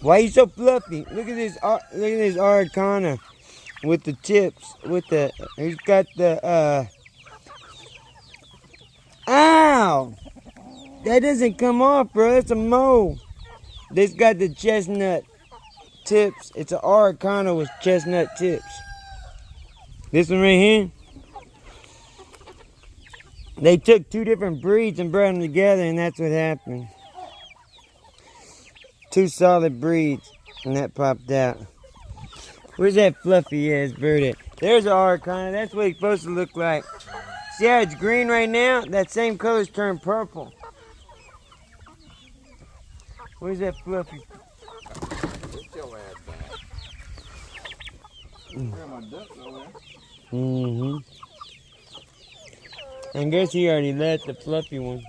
Why you so fluffy? Look at this. Look at this Arcana with the tips. He's got the. Ow! That doesn't come off, bro. That's a mole. This got the chestnut tips. It's an Arcana with chestnut tips. This one right here. They took two different breeds and brought them together, and that's what happened. Two solid breeds, and that popped out. Where's that fluffy ass bird at? There's an Arcana. That's what it's supposed to look like. See how it's green right now? That same color's turned purple. Where's that fluffy? Get your ass back. Where my ducks over there? Mm-hmm. And guess he already let the fluffy one.